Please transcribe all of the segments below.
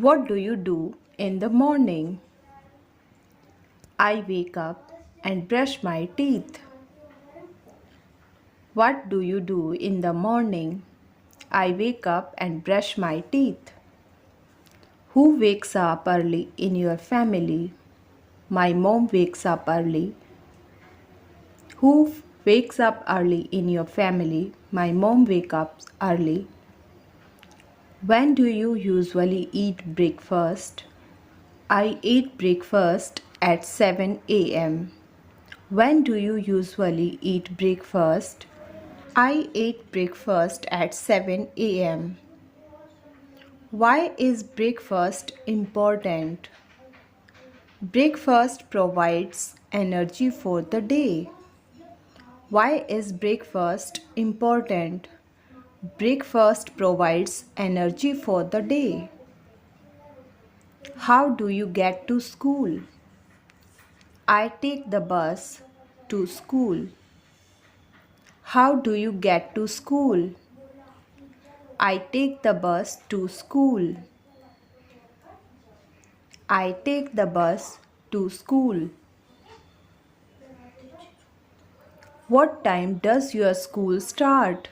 What do you do in the morning? I wake up and brush my teeth. What do you do in the morning? I wake up and brush my teeth. Who wakes up early in your family? My mom wakes up early. Who wakes up early in your family? My mom wakes up early. When do you usually eat breakfast? I eat breakfast at 7 a.m. When do you usually eat breakfast? I ate breakfast at 7 a.m. Why is breakfast important? Breakfast provides energy for the day. Why is breakfast important? Breakfast provides energy for the day. How do you get to school? I take the bus to school. How do you get to school? I take the bus to school. I take the bus to school. What time does your school start?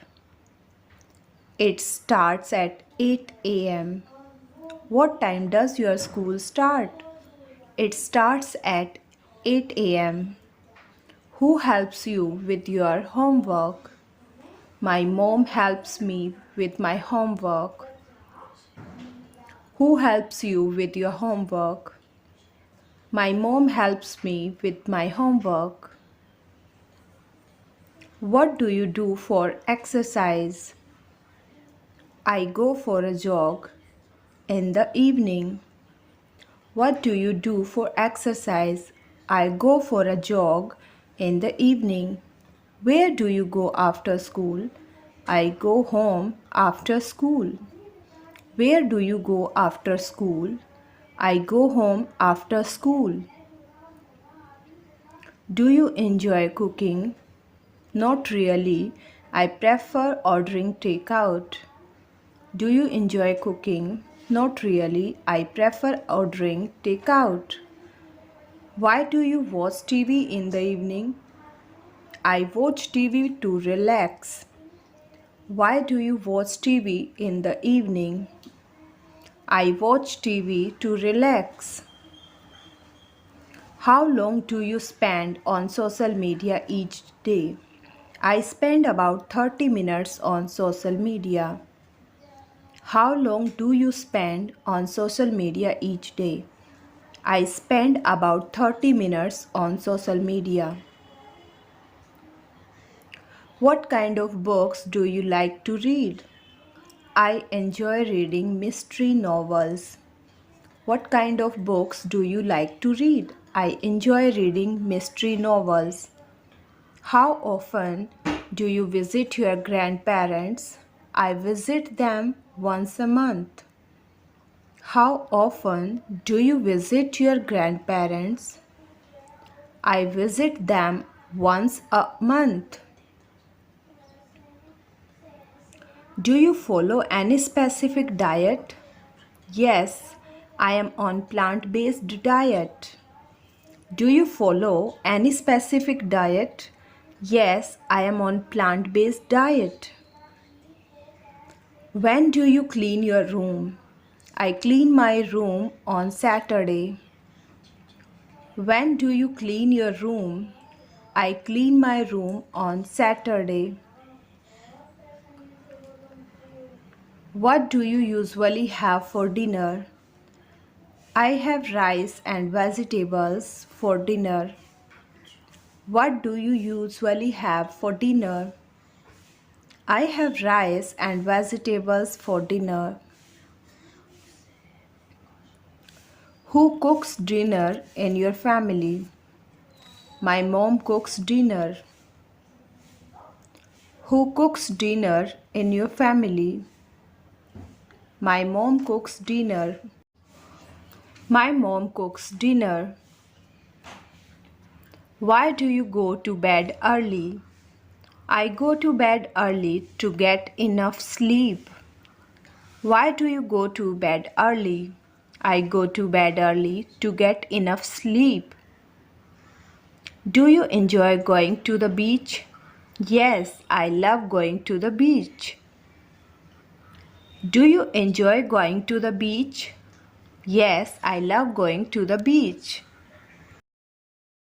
It starts at 8 a.m. What time does your school start? It starts at 8 a.m. Who helps you with your homework? My mom helps me with my homework. Who helps you with your homework? My mom helps me with my homework. What do you do for exercise? I go for a jog in the evening. What do you do for exercise? I go for a jog in the evening. Where do you go after school? I go home after school. Where do you go after school? I go home after school. Do you enjoy cooking? Not really. I prefer ordering takeout. Do you enjoy cooking? Not really. I prefer ordering takeout. Why do you watch TV in the evening? I watch TV to relax. Why do you watch TV in the evening? I watch TV to relax. How long do you spend on social media each day? I spend about 30 minutes on social media. How long do you spend on social media each day? I spend about 30 minutes on social media. What kind of books do you like to read? I enjoy reading mystery novels. What kind of books do you like to read? I enjoy reading mystery novels. How often do you visit your grandparents? I visit them once a month. How often do you visit your grandparents? I visit them once a month. Do you follow any specific diet? Yes, I am on plant-based diet. Do you follow any specific diet? Yes, I am on plant-based diet. When do you clean your room? I clean my room on Saturday. When do you clean your room? I clean my room on Saturday. What do you usually have for dinner? I have rice and vegetables for dinner. What do you usually have for dinner? I have rice and vegetables for dinner. Who cooks dinner in your family? My mom cooks dinner. Who cooks dinner in your family? My mom cooks dinner. My mom cooks dinner. Why do you go to bed early? I go to bed early to get enough sleep. Why do you go to bed early? I go to bed early to get enough sleep. Do you enjoy going to the beach? Yes, I love going to the beach. Do you enjoy going to the beach? Yes, I love going to the beach.